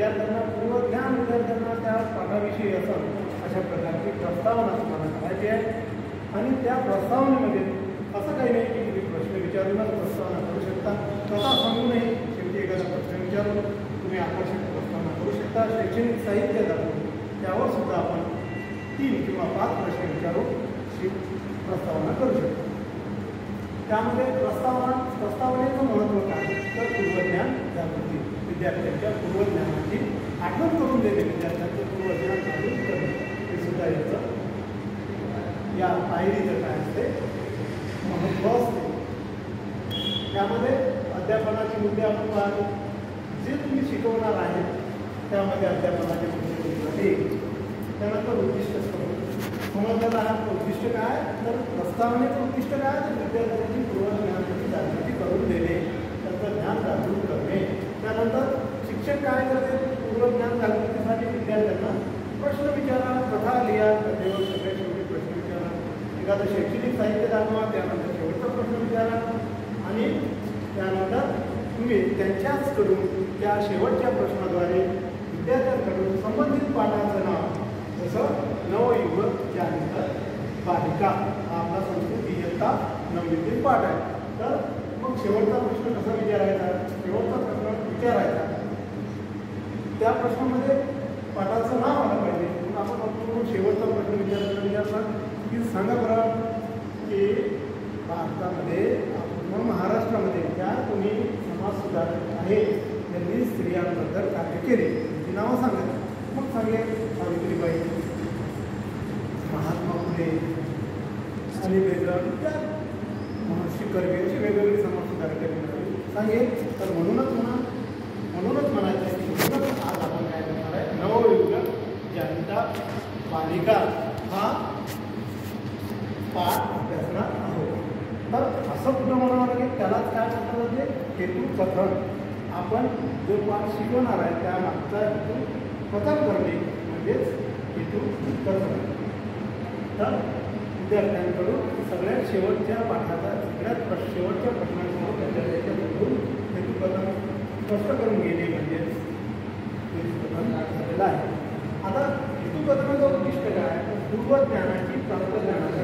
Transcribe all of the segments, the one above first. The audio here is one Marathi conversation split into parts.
विद्यार्थ्यांना पूर्वज्ञान विद्यार्थ्यांना त्या पाठाविषयी असं अशा प्रकारची प्रस्तावना तुम्हाला करायची आहे. आणि त्या प्रस्तावनेमध्ये असं काही नाही की तुम्ही प्रश्न विचारूनच प्रस्तावना करू शकता, स्वतः सांगूनही शेवटी एखादा प्रश्न विचारून तुम्ही आकर्षक प्रस्तावना करू शकता. शैक्षणिक साहित्य दाखवून त्यावर सुद्धा आपण 3 किंवा 5 प्रश्न विचारून प्रस्तावना करू शकतो. त्यामध्ये प्रस्तावनेचं महत्त्व काय तर पूर्वज्ञान जागृती, विद्यार्थ्यांच्या पूर्वज्ञानाची आठवण करून देणे, विद्यार्थ्यांचं पूर्वज्ञान जागृत करणे हे सुद्धा याचं या पायरीचं काय असते महत्त्व असते. त्यामध्ये अध्यापनाचे मुद्दे आपण पाहतो. जे तुम्ही शिकवणार आहे त्यामध्ये अध्यापनाचे मुद्दे त्यानंतर उद्दिष्ट समजलं आहे. उद्दिष्ट काय तर प्रस्तावनेचं उद्दिष्ट काय तर विद्यार्थ्यांची पूर्वज्ञानाची जागृती करून देणे, त्यांचं ज्ञान जागृत करणे. त्यानंतर शिक्षक काय करते पूर्वज्ञान जागृतीसाठी विद्यार्थ्यांना प्रश्न विचारा, कथा लिहा, कथेवर सगळ्या शेवटी प्रश्न विचारा, एखादं शैक्षणिक साहित्य दाखवा, त्यानंतर शेवटचा प्रश्न विचारा आणि त्यानंतर तुम्ही त्यांच्याचकडून त्या शेवटच्या प्रश्नाद्वारे विद्यार्थ्यांकडून संबंधित पाठाचं नाव जसं नवयुग त्यानंतर बालिका हा आपला संस्कृत इयत्ता 9वीतील पाठ आहे. तर मग शेवटचा प्रश्न कसा विचारायचा, शेवटचा प्रश्न विचारायचा त्या प्रश्नामध्ये पाठाचं नाव आलं पाहिजे. म्हणून आपण शेवटचा प्रश्न विचारला की सांगा बरं की भारतामध्ये पूर्ण महाराष्ट्रामध्ये ज्या कोणी समाजसुधारक आहे त्यांनी स्त्रियांबद्दल कार्य केले ती नावं सांगायची. मग सांगेल सावित्रीबाई, महात्मा फुले आणि वेगळं महर्षी कर्वे अशी वेगवेगळी समाजसुधारक सांगेल. तर म्हणूनच म्हणायचं आहे की म्हणूनच आज आपण काय करणार आहे नवयुग जनता बालिका हा पाठ अभ्यासणार आहोत. तर असं कुठं म्हणावं लागेल त्यालाच काय म्हणतात म्हणजे हेतुकथन. आपण जो पाठ शिकवणार आहे त्यामागचा हेतू कथन करणे म्हणजेच हेतुकथन. तर विद्यार्थ्यांकडून सगळ्यात शेवटच्या पाठाचा शेवटच्या प्रश्नांसमोर विद्यार्थ्यांच्याकडून हेतुकथन स्पष्ट करून घेणे म्हणजेच हेतुकथन झालेलं आहे. आता हेतुकथनाचं उद्दिष्ट काय पूर्वज्ञानाची तंत्रज्ञानाच्या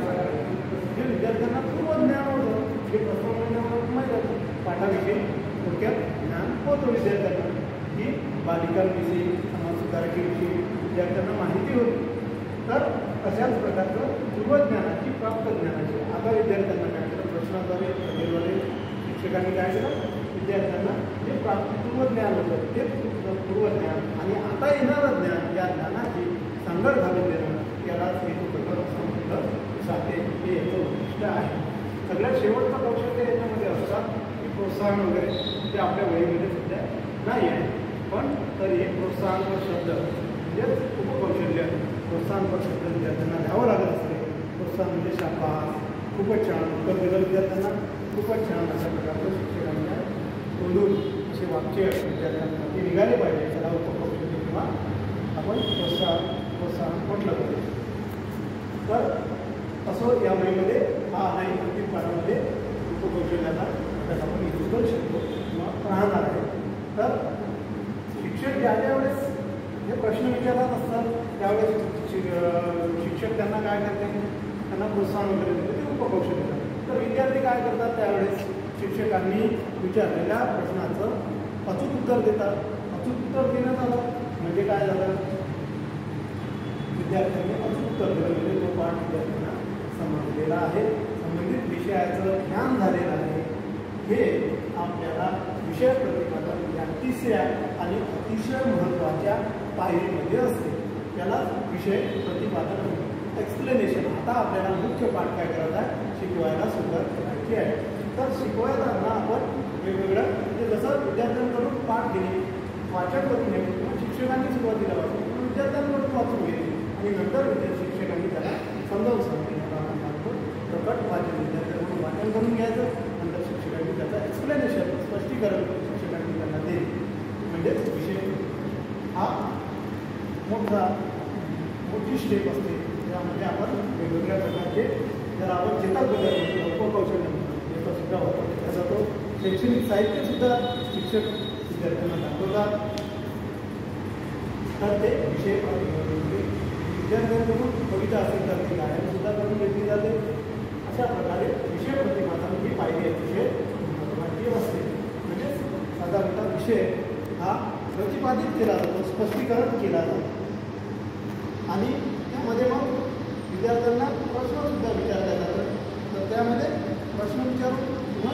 जे विद्यार्थ्यांना पूर्वज्ञान होतं जे प्रस्तावनेवर माहीत होतं पाठाविषयी थोडक्यात ज्ञान होतं विद्यार्थ्यांना की बालिकांविषयी समाजसुधारकेविषयी विद्यार्थ्यांना माहिती होती. तर अशाच प्रकारचं पूर्वज्ञानाची प्राप्त ज्ञानाची आता विद्यार्थ्यांना काय केलं प्रश्नाद्वारे कथेद्वारे शिक्षकांनी काय केलं विद्यार्थ्यांना जे प्राप्त पूर्वज्ञान होतं ते पूर्वज्ञान आणि आता येणारं ज्ञान या ज्ञानाची सांगड घालून देणं यालाच हेतुकथन म्हटलं जाते. हे याचं उद्दिष्ट आहे. सगळ्यात शेवटचं कौशल्य याच्यामध्ये असतात की प्रोत्साहन वगैरे ते आपल्या वहीमध्ये सध्या नाही आहे पण तरी प्रोत्साहनपर शब्द म्हणजेच उपकौशल्य प्रोत्साहनपर शब्द विद्यार्थ्यांना घ्यावं लागत असते. प्रोत्साहन म्हणजे शाबास, खूपच छान, उत्तर दिलं विद्यार्थ्यांना खूपच छान अशा प्रकारचं शिक्षकांना तोंडून असे वाक्य विद्यार्थ्यांसाठी निघाले पाहिजे. त्याला उपकौशल्य किंवा आपण प्रोत्साहन म्हटलं पाहिजे. तर असं या वहीमध्ये हा नाही प्रत्येक पाठामध्ये उपकौशल्याचा अभ्यास आपण इथे करू शकतो किंवा राहणार आहे. तर शिक्षक ज्या वेळेस हे प्रश्न विचारत असतात त्यावेळेस शिक्षक त्यांना काय करते त्यांना प्रोत्साहन वगैरे देते ते उपकौशल्य. तर विद्यार्थी काय करतात त्यावेळेस शिक्षकांनी विचारलेल्या प्रश्नाचं अचूक उत्तर देतात. अचूक उत्तर देण्यात आलं म्हणजे काय झालं विद्यार्थ्यांनी अचूक उत्तर दिलं म्हणजे तो पाठ विद्यार्थ्यांना समजलेला आहे, संबंधित विषयाचं ज्ञान झालेलं आहे. हे आपल्याला विषय प्रतिपादन या तिसऱ्या आणि अतिशय महत्त्वाच्या पायरीमध्ये असते. त्याला विषय प्रतिपादन एक्सप्लेनेशन. आता आपल्याला मुख्य पाठ काय करायचा आहे शिकवायला सुरुवात करायची आहे. तर शिकवायला आपण वेगवेगळं म्हणजे जसं विद्यार्थ्यांकडून पाठ घेणे वाचन करून घेणे किंवा शिक्षकांनी सुरुवातीला वाचून विद्यार्थ्यांकडून वाचून घेणे आणि नंतर शिक्षकांनी त्याला समजावून सांगणे प्रकट वाचन विद्यार्थ्यांकडून वाचन करून घ्यायचं. नंतर शिक्षकांनी त्याचं एक्सप्लेनेशन स्पष्टीकरण शिक्षकांनी त्यांना देणे म्हणजेच विषय हा मोठी स्टेप असते. त्यामध्ये आपण वेगवेगळ्या प्रकारचे जर आपण चेतक बदल म्हणतो उपकौशल्य म्हणतो याचा सुद्धा वापर केला जातो. शैक्षणिक साहित्यसुद्धा शिक्षक विद्यार्थ्यांना दाखवतात. तर ते विषय विद्यार्थ्यांकडून कविता असेल तर ती गायनसुद्धा करून घेतली जाते. अशा प्रकारे विषय प्रतिपादन ही पाहिजे अतिशय महत्त्वाची असते. म्हणजे साधारणतः विषय हा प्रतिपादित केला जातो, स्पष्टीकरण केला जातो आणि त्यामध्ये मग विद्यार्थ्यांना प्रश्नसुद्धा विचारले जातात. तर त्यामध्ये प्रश्न विचारून किंवा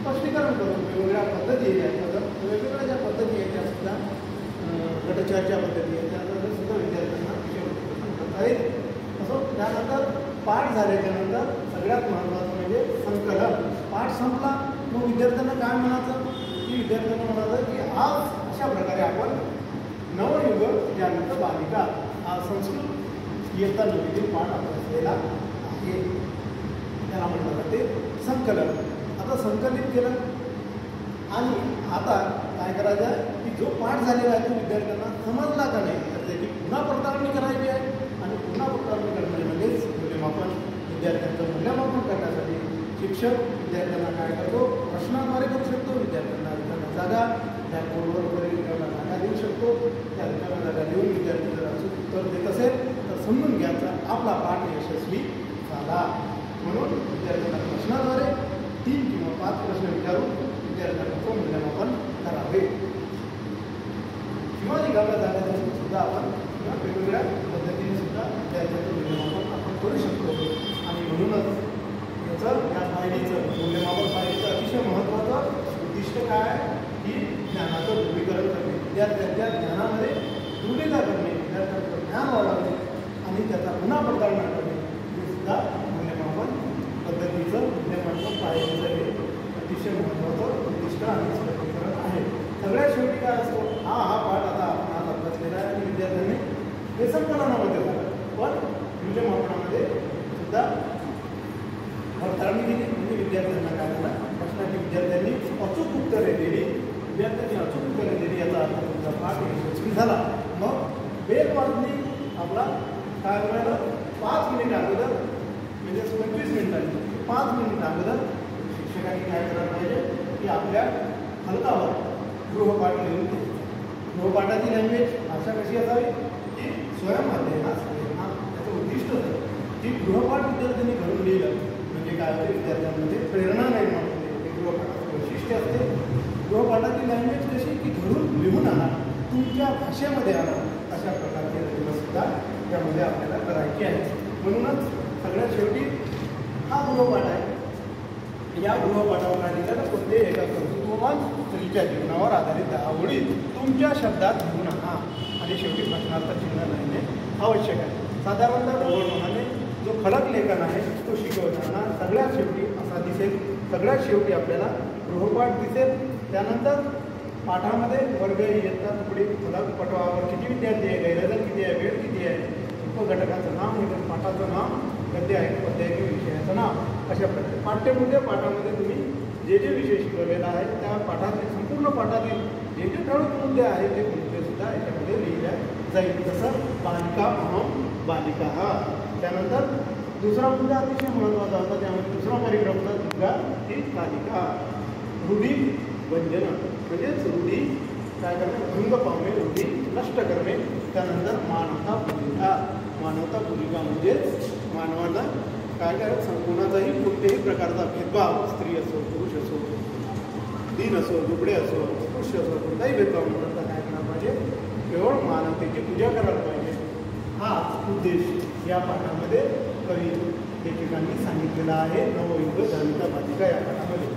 स्पष्टीकरण करून वेगवेगळ्या पद्धती आहेत, वेगवेगळ्या ज्या पद्धती आहेत त्यासुद्धा गटचर्चा पद्धती आहे त्यानंतर सुद्धा विद्यार्थ्यांना विषय करता येईल. असं त्यानंतर पाठ झाल्याच्यानंतर सगळ्यात महत्त्वाचं म्हणजे संकलन. पाठ संपला मग विद्यार्थ्यांना काय म्हणायचं की विद्यार्थ्यांना म्हणायचं की आज अशा प्रकारे आपण नवयुग त्यानंतर बालिका हा संस्कृत इयत्ता नववीतील पाठ अभ्यासलेला आहे. त्याला म्हटलं जाते संकलन. आता संकलित केलं आणि आता काय करायचं आहे की जो पाठ झालेला आहे तो विद्यार्थ्यांना समजला का नाही तर त्याची पुन्हा पडताळणी करायची आहे. आणि पुन्हा पडताळणी करण्यामध्येच मूल्यमापन विद्यार्थ्यांचं मूल्यमापन करण्यासाठी शिक्षक विद्यार्थ्यांना काय करतो प्रश्नाद्वारे करू शकतो. विद्यार्थ्यांना रिकाम्या जागा त्या बोर्डवर वगैरे रिकाम्या जागा देऊ शकतो. त्या रिकाम्या जागा देऊन विद्यार्थी जर अचूक उत्तर देत असेल तर समजून घ्यायचा आपला पाठ यशस्वी झाला. म्हणून विद्यार्थ्यांना प्रश्नाद्वारे 3 किंवा 5 प्रश्न विचारून विद्यार्थ्यांचं मूल्यमापन करावे. किंवा रिकाम्या जागा सुद्धा आपण वेगवेगळ्या पद्धतीने सुद्धा विद्यार्थ्यांचं मूल्यमापन आपण करू शकतो. आणि म्हणूनच याचं या फायलीचं मूल्यमापन फायलीचं अतिशय महत्त्वाचं उद्दिष्ट काय आहे की ज्ञानाचं ध्रुवीकरण करणे, विद्यार्थ्यांच्या ज्ञानामध्ये दृढता करणे, विद्यार्थ्यांचं ज्ञान वाढवणे आणि त्याचा पुन्हा पडताळणा करणे हे सुद्धा मूल्यमापन पद्धतीचं मूल्यमापन फायलीचं हे अतिशय महत्त्वाचं उद्दिष्ट आणि स्पष्टीकरण आहे. सगळ्यात शेवटी काय असतो हा पाठ आता आपण आज अभ्यासलेला आहे आणि विद्यार्थ्यांनी हे संकलनामध्ये झालं पण मूल्यमापनामध्ये सुद्धा पडताळणी केली. म्हणजे विद्यार्थ्यांना काय झालं प्रश्नाची विद्यार्थ्यांनी अचूक उत्तरे दिली. विद्यार्थ्यांनी अचूक उत्तरे दिली याचा अर्थ तुमचा पाठ यशस्वी झाला. मग बेल वाजली आपला काय करायला 5 मिनिट अगोदर म्हणजे 25 मिनिटांनी 5 मिनिट अगोदर शिक्षकांनी काय करायला पाहिजे की आपल्या फलकावर गृहपाठ लिहून द्यायचा. गृहपाठाची लँग्वेज भाषा कशी असावी की स्वयंमध्ये त्याचं उद्दिष्ट होतं की गृहपाठ विद्यार्थ्यांनी घडून लिहिलं म्हणजे काय होते विद्यार्थ्यांमध्ये प्रेरणा निर्माण होते. हे गृहपाठाचं वैशिष्ट्य असते. गृहपाठाची लँग्वेज कशी की घडून लिहून आणा, तुमच्या भाषेमध्ये आणा, अशा प्रकारची रचनासुद्धा त्यामध्ये आपल्याला करायची आहे. म्हणूनच सगळ्यात शेवटी हा गृहपाठ आहे. या गृहपाठावर काय दिलं कोणतेही एका कर्तृत्ववान स्त्रीच्या जीवनावर आधारित 10 ओळी तुमच्या शब्दात लिहून आणा आणि शेवटी प्रश्नार्थ चिन्ह लिहिणे आवश्यक आहे. साधारणतः ढवळ मनाने जो फलक लेखन आहे तो शिकवताना सगळ्यात शेवटी असा दिसेल. सगळ्यात शेवटी आपल्याला गृहपाठ दिसेल. त्यानंतर पाठामध्ये वर्ग इयत्ता तुकडी फलक पटवावर किती विद्यार्थी आहे, गैरहजर किती आहे, वेळ किती आहे, उपघटकाचं नाव, निबंध पाठाचं नाव, गद्य आहे पद्य आहे किंवा विषयाचं नाव, अशा प्रकारे पाठ्यमुद्दे पाठामध्ये तुम्ही जे जे विषय शिकवलेला आहे त्या पाठातील संपूर्ण पाठातील जे जे ठळक मुद्दे आहेत ते मुद्देसुद्धा याच्यामध्ये लिहिल्या जाईल. जसं बालिका अहम बालिका हा. त्यानंतर दुसरा मुद्दा अतिशय महत्त्वाचा होता त्यामध्ये दुसरा परिक्रम होता दुर्गा ती कालिका. रूढी वंजन म्हणजेच रूढी काय करणे भंग पावणे, रूढी नष्ट करणे. त्यानंतर मानवता भूमिका. मानवता भूमिका म्हणजेच मानवाला काय करायचं कोणाचाही कुठल्याही प्रकारचा भेदभाव स्त्री असो पुरुष असो दीन असो दुबळे असो स्पृश्य असो कोणताही भेदभाव म्हणता काय करायला पाहिजे केवळ मानवतेची पूजा करायला पाहिजे. हा उद्देश या पाठामध्ये कवी लेखकांनी सांगितलेला आहे नवयुग जाणता बालिका या पाठामध्ये.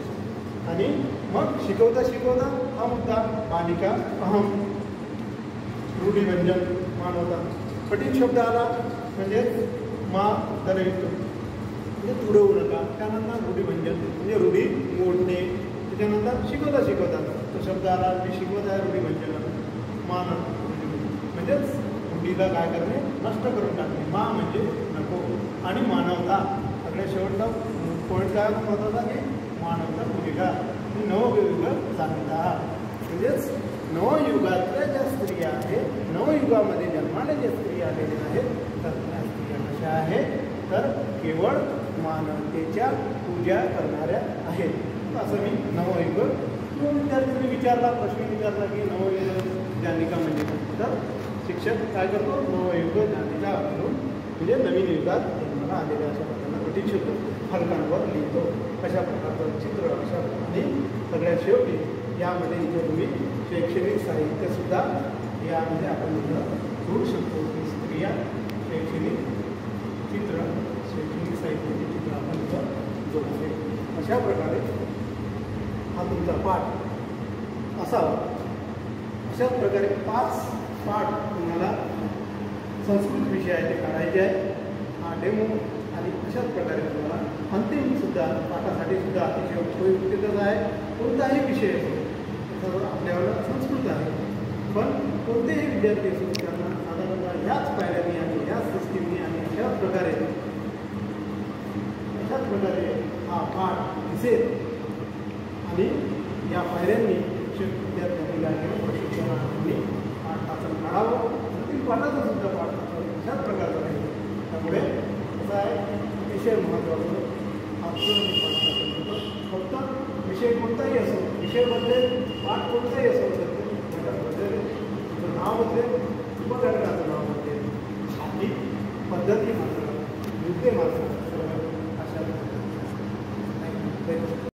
आणि मग शिकवता शिकवता हा मुद्दा बालिका अहम रूढीव्यंजन मानवता कठीण शब्द आला म्हणजे मा दरयुक्त म्हणजे तुडवू नका. त्यानंतर रूढीव्यंजन म्हणजे रूढी मोडणे. त्याच्यानंतर शिकवता शिकवता तो शब्द आला मी शिकवत आहे रूढीव्यंजन मान म्हणजेच रूढीला काय करणे नष्ट करून टाकणे. मा म्हणजे नको आणि मानवता सगळ्या शेवटचा पॉईंट काय महत्त्वाचा की मानवता भूमिका नवयुग जाणता म्हणजेच नवयुगातल्या ज्या स्त्रिया आहेत नवयुगामध्ये जन्माला ज्या स्त्रिया आलेल्या आहेत तर त्या स्त्रिया कशा आहेत तर केवळ मानवतेच्या पूजा करणाऱ्या आहेत. असं मी नवयुग किंवा विद्यार्थ्यांनी विचारला प्रश्न विचारला की नवयुग जाणिका म्हणजे तर शिक्षक काय करतो नवयुग ज्ञानीचा म्हणून म्हणजे नवीन युगात जन्माला आलेल्या अशा प्रकारचा कठीण शब्द फलकांवर लिहितो. अशा प्रकारचं चित्र अशा आणि सगळ्यात शेवटी यामध्ये इथे तुम्ही शैक्षणिक साहित्यसुद्धा यामध्ये आपण इथं जोडू शकतो की स्त्रिया शैक्षणिक चित्र शैक्षणिक साहित्याचे चित्र आपण इथं जोडतो. अशा प्रकारे हा तुमचा पाठ असावा. अशाच प्रकारे 5 पाठ तुम्हाला संस्कृत विषयाचे काढायचे आहे. हा डेमो आणि अशाच प्रकारे तुम्हाला अंतिमसुद्धा पाठासाठी सुद्धा अतिशय उपयुक्तच आहे. कोणताही विषय असो त्याच्यावर आपल्याला संस्कृत आहे, पण कोणतेही विद्यार्थी असो त्यांना साधारणतः याच पायऱ्यांनी आणि याच सिस्टीमनी आणि अशाच प्रकारे हा पाठ दिसेल आणि या पायऱ्यांनी शिक्षक विद्यार्थ्यांनी या प्रशिक्षणार्थी पाठाचं काढावं. अंतिम पाठाचं सुद्धा पाठ अशाच प्रकारचा आहे. त्यामुळे कसं आहे अतिशय महत्त्वाचं फक्त विषय कोणताही असो, विषय बदलेल, पाठ कोणताही असो, घटक बदलेल, नाव बदलेल, उपघटकाचं नाव बदलेल, आणि पद्धती मात्र मुद्दे मात्र अशा